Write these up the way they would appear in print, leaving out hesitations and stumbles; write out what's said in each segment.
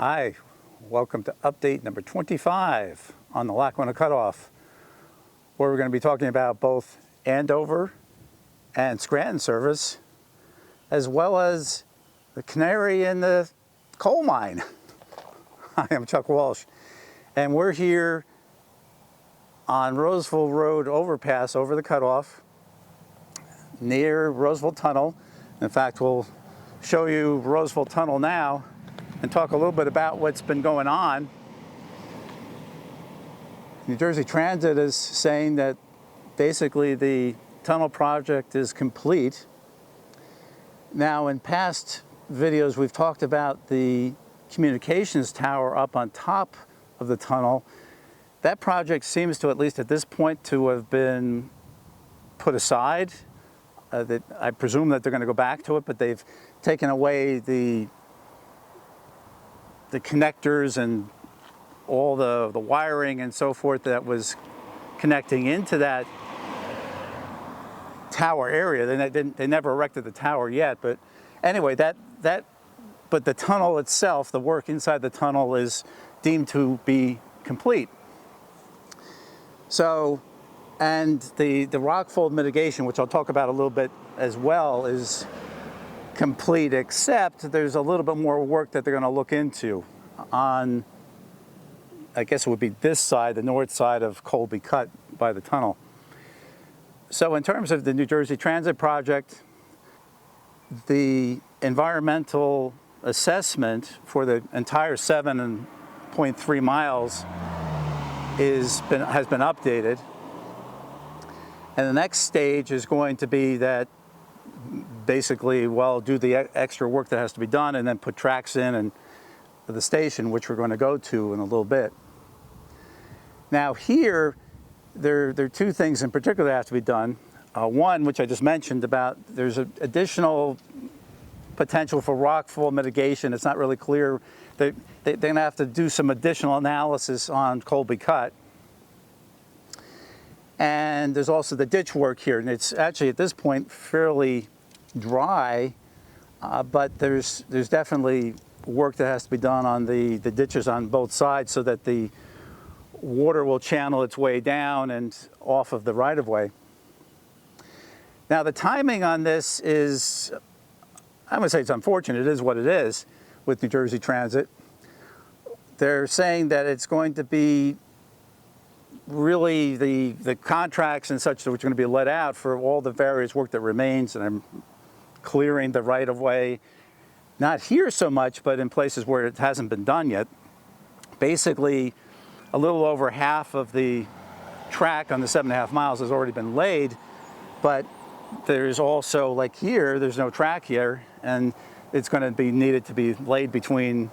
Hi, welcome to update number 25 on the Lackawanna Cutoff, where we're going to be talking about both Andover and Scranton service, as well as the Canary and the coal mine. I am Chuck Walsh, and we're here on Roseville Road overpass over the cutoff near Roseville Tunnel. In fact, we'll show you Roseville Tunnel now and talk a little bit about what's been going on. New Jersey Transit is saying that basically the tunnel project is complete. Now, in past videos, we've talked about the communications tower up on top of the tunnel. That project seems to, at least at this point, to have been put aside. I presume that they're going to go back to it, but they've taken away the connectors and all the wiring and so forth that was connecting into that tower area. They never erected the tower yet, but anyway, but the tunnel itself, the work inside the tunnel, is deemed to be complete. So, and the rockfold mitigation, which I'll talk about a little bit as well, is complete, except there's a little bit more work that they're going to look into on, I guess it would be this side, the north side of Colby Cut by the tunnel. So in terms of the New Jersey Transit project, the environmental assessment for the entire 7.3 miles has been updated. And the next stage is going to be that basically, well, do the extra work that has to be done and then put tracks in and the station, which we're going to go to in a little bit. Now here, there are two things in particular that have to be done. One, which I just mentioned about, there's an additional potential for rockfall mitigation. It's not really clear. They're going to have to do some additional analysis on Colby Cut. And there's also the ditch work here, and it's actually at this point fairly dry, but there's definitely work that has to be done on the ditches on both sides so that the water will channel its way down and off of the right-of-way. Now the timing on this is, I'm going to say it's unfortunate. It is what it is with New Jersey Transit. They're saying that it's going to be really the contracts and such which are going to be let out for all the various work that remains, and I'm clearing the right-of-way, not here so much, but in places where it hasn't been done yet. Basically, a little over half of the track on the 7.5 miles has already been laid, but there's also, like here, there's no track here, and it's going to be needed to be laid between,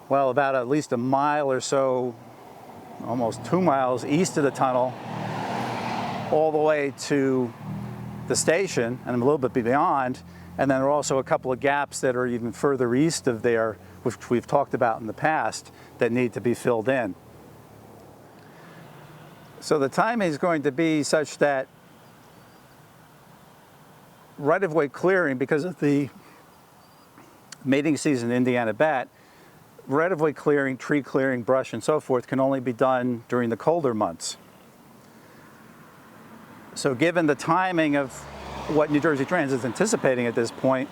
well, about at least a mile or so, almost 2 miles east of the tunnel, all the way to the station, and a little bit beyond. And then there are also a couple of gaps that are even further east of there, which we've talked about in the past, that need to be filled in. So the timing is going to be such that right-of-way clearing, because of the mating season in Indiana bat, right-of-way clearing, tree clearing, brush, and so forth can only be done during the colder months. So given the timing of what New Jersey Transit is anticipating at this point,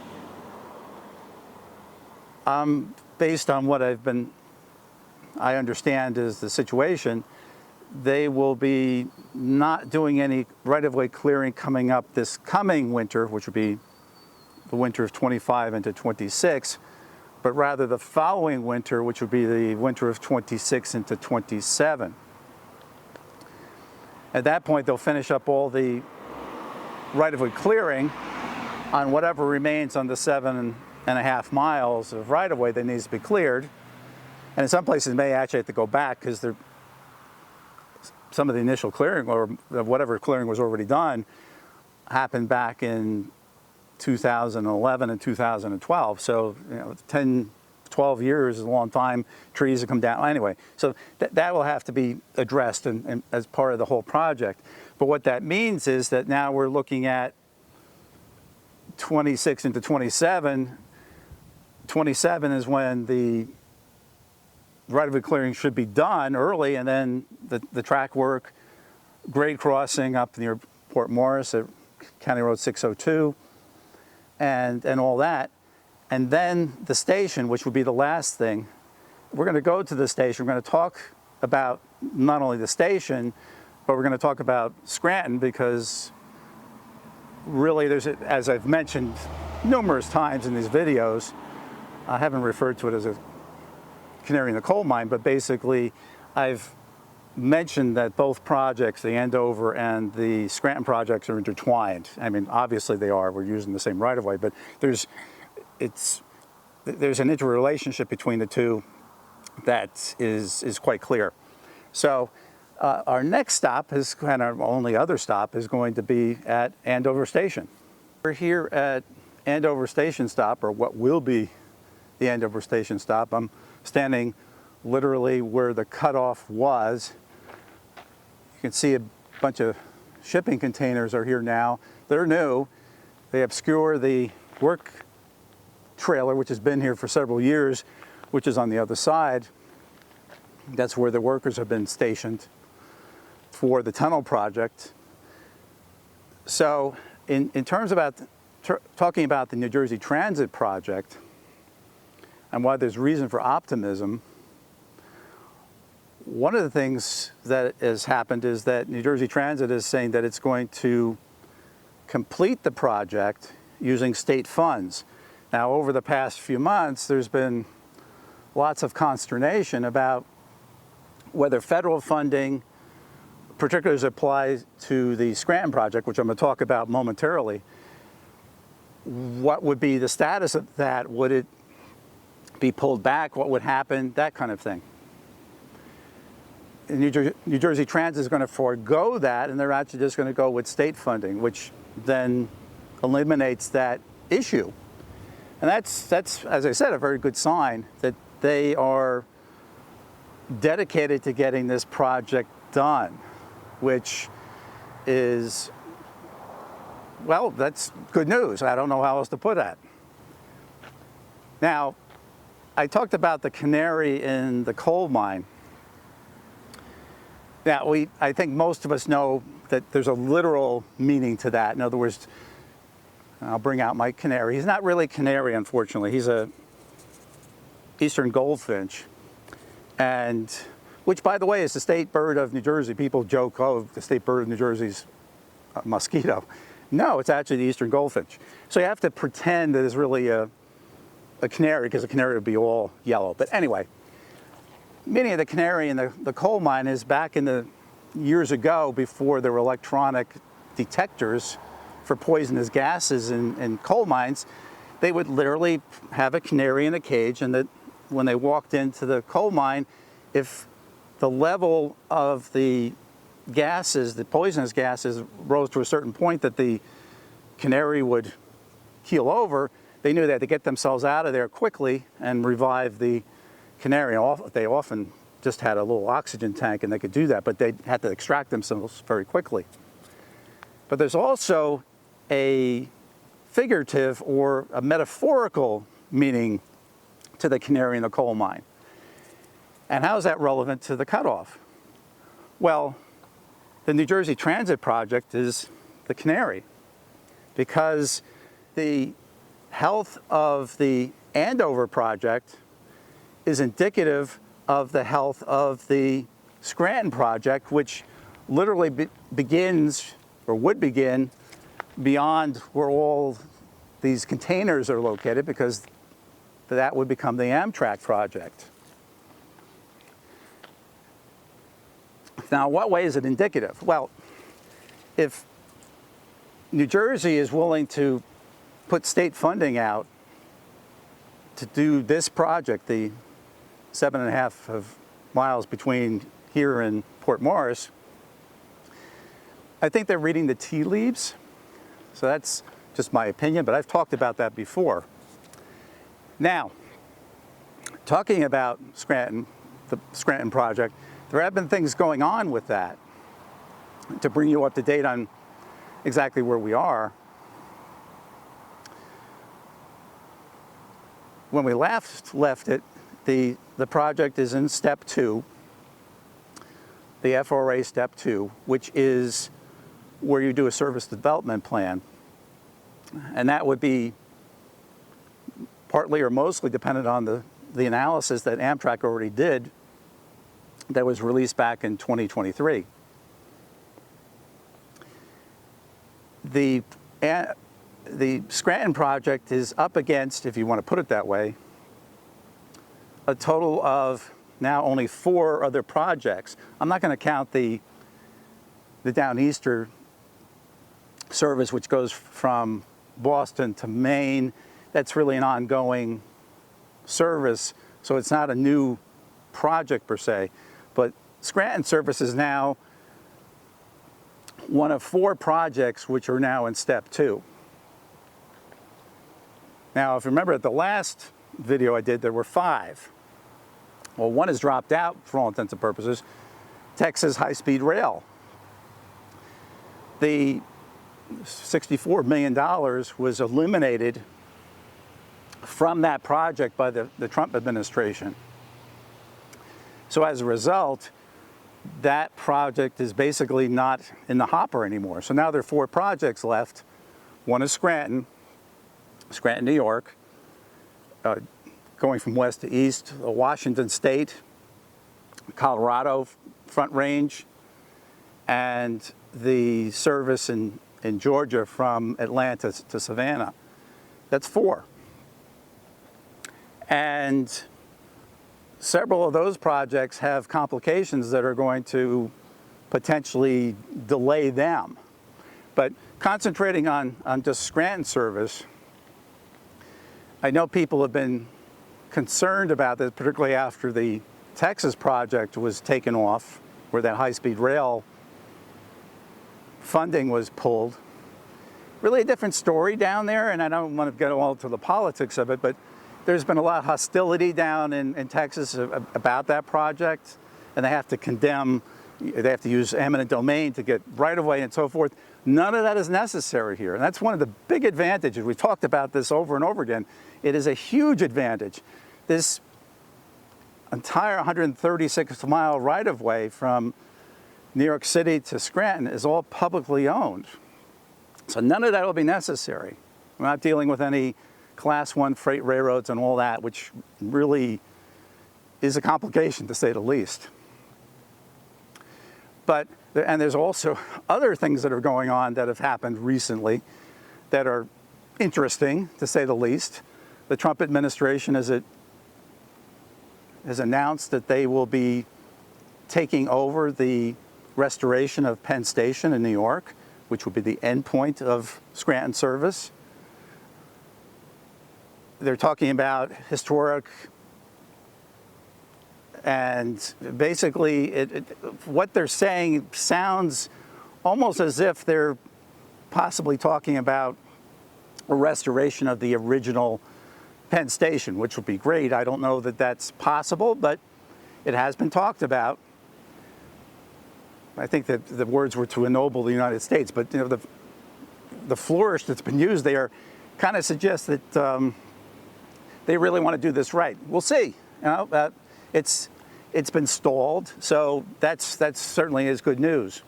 based on what I understand is the situation, they will be not doing any right-of-way clearing coming up this coming winter, which would be the winter of 25 into 26, but rather the following winter, which would be the winter of 26 into 27. At that point, they'll finish up all the right-of-way clearing on whatever remains on the 7.5 miles of right-of-way that needs to be cleared. And in some places, may actually have to go back because some of the initial clearing, or whatever clearing was already done, happened back in 2011 and 2012. So, 10, 12 years is a long time. Trees have come down. Anyway, so that will have to be addressed and as part of the whole project. But what that means is that now we're looking at 26 into 27. 27 is when the right-of-way clearing should be done early, and then the track work, grade crossing up near Port Morris at County Road 602, and all that. And then the station, which would be the last thing. We're going to go to the station. We're going to talk about not only the station, but we're going to talk about Scranton, because really there's, as I've mentioned numerous times in these videos, I haven't referred to it as a canary in the coal mine, but basically I've mentioned that both projects, the Andover and the Scranton projects, are intertwined. I mean, obviously they are. We're using the same right-of-way, but there's an interrelationship between the two that is quite clear. So our next stop is, and our only other stop, is going to be at Andover Station. We're here at Andover Station stop, or what will be the Andover Station stop. I'm standing literally where the cutoff was. You can see a bunch of shipping containers are here now. They're new. They obscure the work trailer, which has been here for several years, which is on the other side. That's where the workers have been stationed for the tunnel project. So in terms about talking about the New Jersey Transit project and why there's reason for optimism, one of the things that has happened is that New Jersey Transit is saying that it's going to complete the project using state funds. Now, over the past few months, there's been lots of consternation about whether federal funding, particularly as it applies to the Scranton project, which I'm going to talk about momentarily, what would be the status of that? Would it be pulled back? What would happen? That kind of thing. New Jersey Transit is going to forego that, and they're actually just going to go with state funding, which then eliminates that issue. And that's, as I said, a very good sign that they are dedicated to getting this project done, which is, well, that's good news. I don't know how else to put that. Now, I talked about the canary in the coal mine. Now, I think most of us know that there's a literal meaning to that. In other words, I'll bring out my canary. He's not really a canary, unfortunately. He's a eastern goldfinch, and which, by the way, is the state bird of New Jersey. People joke, oh, the state bird of New Jersey's a mosquito. No, it's actually the eastern goldfinch. So you have to pretend that it's really a canary, because a canary would be all yellow. But anyway, meaning of the canary in the coal mine is back in the years ago, before there were electronic detectors for poisonous gases in coal mines, they would literally have a canary in a cage, and that when they walked into the coal mine, if the level of the gases, the poisonous gases, rose to a certain point that the canary would keel over, they knew they had to get themselves out of there quickly and revive the canary. They often just had a little oxygen tank and they could do that, but they had to extract themselves very quickly. But there's also a figurative or a metaphorical meaning to the canary in the coal mine. And how is that relevant to the cutoff? Well, the New Jersey Transit project is the canary, because the health of the Andover project is indicative of the health of the Scranton project, which literally begins, or would begin, beyond where all these containers are located, because that would become the Amtrak project. Now, what way is it indicative? Well, if New Jersey is willing to put state funding out to do this project, the 7.5 miles between here and Port Morris, I think they're reading the tea leaves. So that's just my opinion, but I've talked about that before. Now, talking about Scranton, the Scranton project, there have been things going on with that. To bring you up to date on exactly where we are, when we left it, the the project is in step 2, the FRA step 2, which is where you do a service development plan. And that would be partly or mostly dependent on the analysis that Amtrak already did that was released back in 2023. The Scranton project is up against, if you want to put it that way, a total of now only 4 other projects. I'm not going to count the Downeaster service, which goes from Boston to Maine. That's really an ongoing service, so it's not a new project per se. But Scranton service is now one of 4 projects which are now in step 2. Now, if you remember at the last video I did, there were 5. Well, one has dropped out for all intents and purposes, Texas high-speed rail. The $64 million was eliminated from that project by the Trump administration. So as a result, that project is basically not in the hopper anymore. So now there are 4 projects left. One is Scranton, New York, going from west to east, Washington State, Colorado Front Range, and the service in Georgia from Atlanta to Savannah. That's 4. And several of those projects have complications that are going to potentially delay them. But concentrating on just Scranton service, I know people have been concerned about this, particularly after the Texas project was taken off, where that high-speed rail funding was pulled. Really a different story down there, and I don't want to get all to the politics of it, but there's been a lot of hostility down in Texas about that project, and they have to condemn, they have to use eminent domain to get right-of-way and so forth. None of that is necessary here, and that's one of the big advantages. We've talked about this over and over again. It is a huge advantage. This entire 136-mile right-of-way from New York City to Scranton is all publicly owned. So none of that will be necessary. We're not dealing with any Class 1 freight railroads and all that, which really is a complication, to say the least. And there's also other things that are going on that have happened recently that are interesting, to say the least. The Trump administration has announced that they will be taking over the restoration of Penn Station in New York, which would be the end point of Scranton service. They're talking about historic, and basically what they're saying sounds almost as if they're possibly talking about a restoration of the original Penn Station, which would be great. I don't know that that's possible, but it has been talked about. I think that the words were to ennoble the United States, but you know, the flourish that's been used there kind of suggests that they really want to do this right. We'll see. You know, it's been stalled, so that's certainly is good news.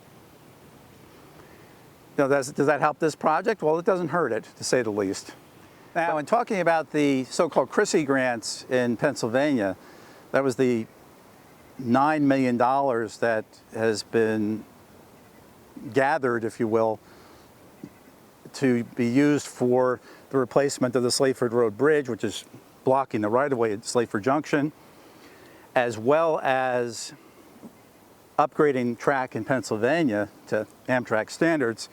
You know, does that help this project? Well, it doesn't hurt it, to say the least. Now, in talking about the so-called Chrissy grants in Pennsylvania, that was the $9 million that has been gathered, if you will, to be used for the replacement of the Slateford Road Bridge, which is blocking the right-of-way at Slateford Junction, as well as upgrading track in Pennsylvania to Amtrak standards.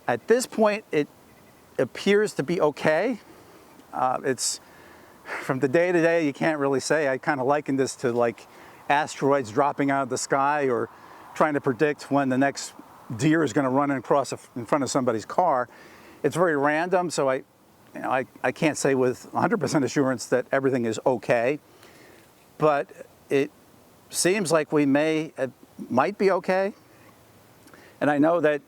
At this point, it appears to be okay. It's from the day to day, you can't really say. I kind of liken this to like asteroids dropping out of the sky, or trying to predict when the next deer is going to run across in front of somebody's car. It's very random, so I can't say with 100% assurance that everything is okay, but it seems like we might be okay. And I know that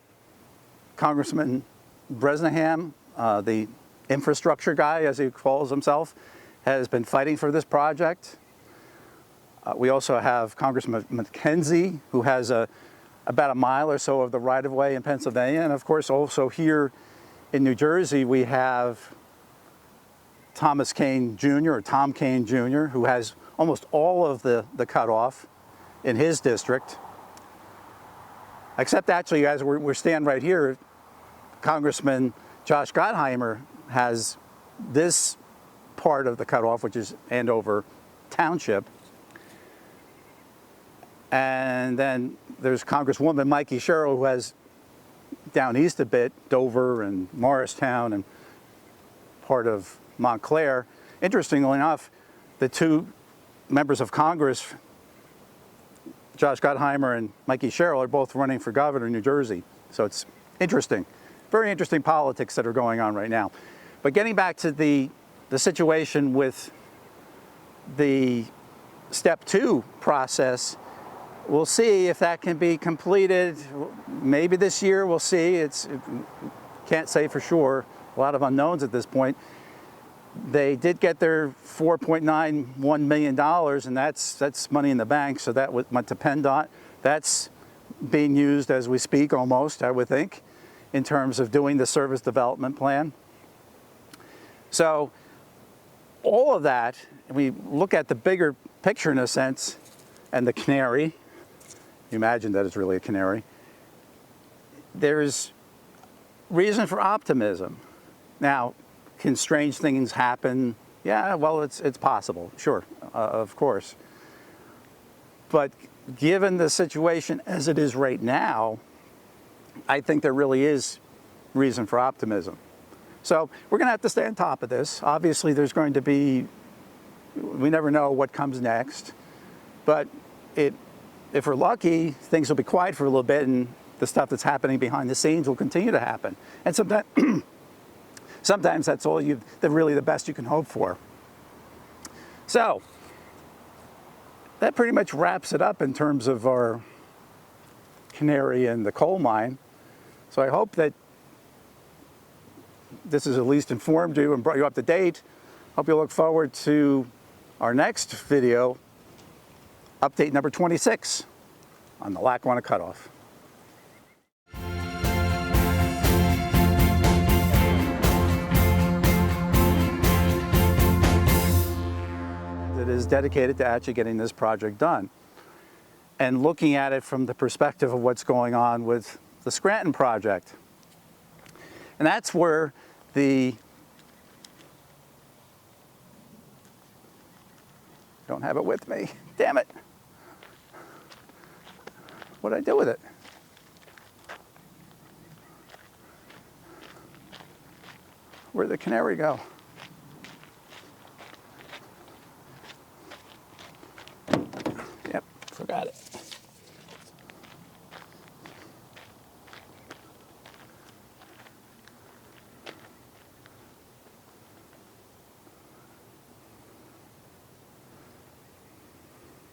Congressman Bresnahan, the infrastructure guy, as he calls himself, has been fighting for this project. We also have Congressman McKenzie, who has about a mile or so of the right-of-way in Pennsylvania. And of course, also here in New Jersey, we have Thomas Kane Jr., or Tom Kane Jr., who has almost all of the cutoff in his district. Except actually, as we're standing right here, Congressman Josh Gottheimer has this part of the cutoff, which is Andover Township. And then there's Congresswoman Mikey Sherrill, who has down east a bit, Dover and Morristown and part of Montclair. Interestingly enough, the two members of Congress, Josh Gottheimer and Mikey Sherrill, are both running for governor in New Jersey. So it's interesting, very interesting politics that are going on right now. But getting back to the situation with the step 2 process, we'll see if that can be completed. Maybe this year, we'll see. Can't say for sure. A lot of unknowns at this point. They did get their $4.91 million, and that's money in the bank, so that went to PennDOT. That's being used as we speak almost, I would think, in terms of doing the service development plan. So all of that, we look at the bigger picture in a sense, and the Canary, you imagine that it's really a canary, there's reason for optimism. Now, can strange things happen? Yeah, well, it's possible, sure, of course. But given the situation as it is right now, I think there really is reason for optimism. So we're going to have to stay on top of this. Obviously, there's going to be, we never know what comes next, but if we're lucky, things will be quiet for a little bit, and the stuff that's happening behind the scenes will continue to happen. And sometimes that's all really the best you can hope for. So that pretty much wraps it up in terms of our Canary and the coal mine. So I hope that this has at least informed you and brought you up to date. Hope you look forward to our next video, update number 26 on the Lackawanna cutoff. It is dedicated to actually getting this project done and looking at it from the perspective of what's going on with the Scranton project. And that's where don't have it with me, damn it. What did I do with it? Where'd the Canary go? Yep, forgot it.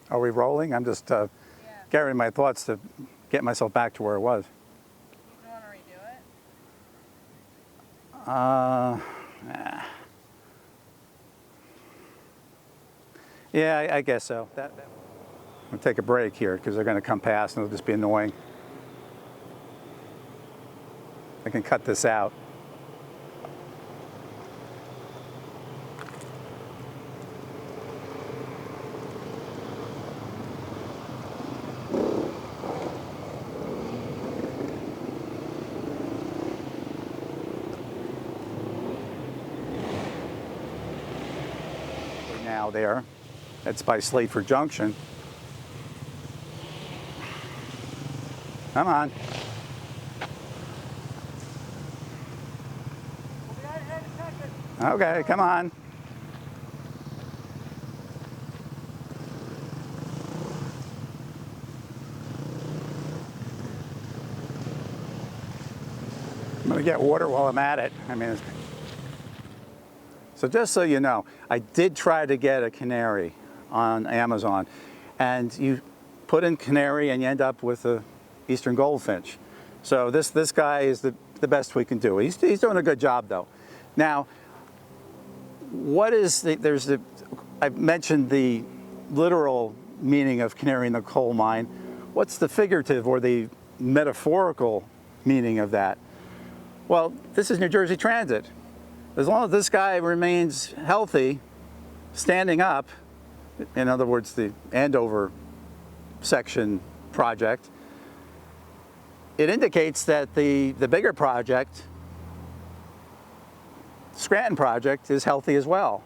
Are we rolling? I'm just gathering my thoughts to get myself back to where I was. You want to redo it? Nah. Yeah, I guess so. I'm going to take a break here because they're going to come past and it'll just be annoying. I can cut this out. Now there, that's by Slateford Junction. Come on. Okay, come on. I'm going to get water while I'm at it. I mean, so just so you know, I did try to get a Canary on Amazon, and you put in Canary and you end up with a eastern goldfinch. So this guy is the best we can do. He's doing a good job though. Now, what is I've mentioned the literal meaning of canary in the coal mine. What's the figurative or the metaphorical meaning of that? Well, this is New Jersey Transit. As long as this guy remains healthy, standing up, in other words, the Andover section project, it indicates that the bigger project, Scranton project, is healthy as well.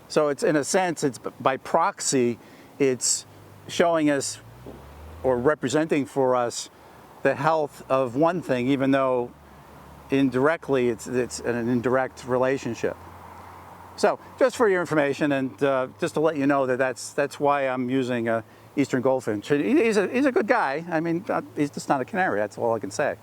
So it's, in a sense, it's by proxy, it's showing us or representing for us the health of one thing, even though indirectly it's an indirect relationship. So just for your information, and just to let you know that that's why I'm using Eastern Goldfinch. He's a good guy. I mean, he's just not a canary. That's all I can say.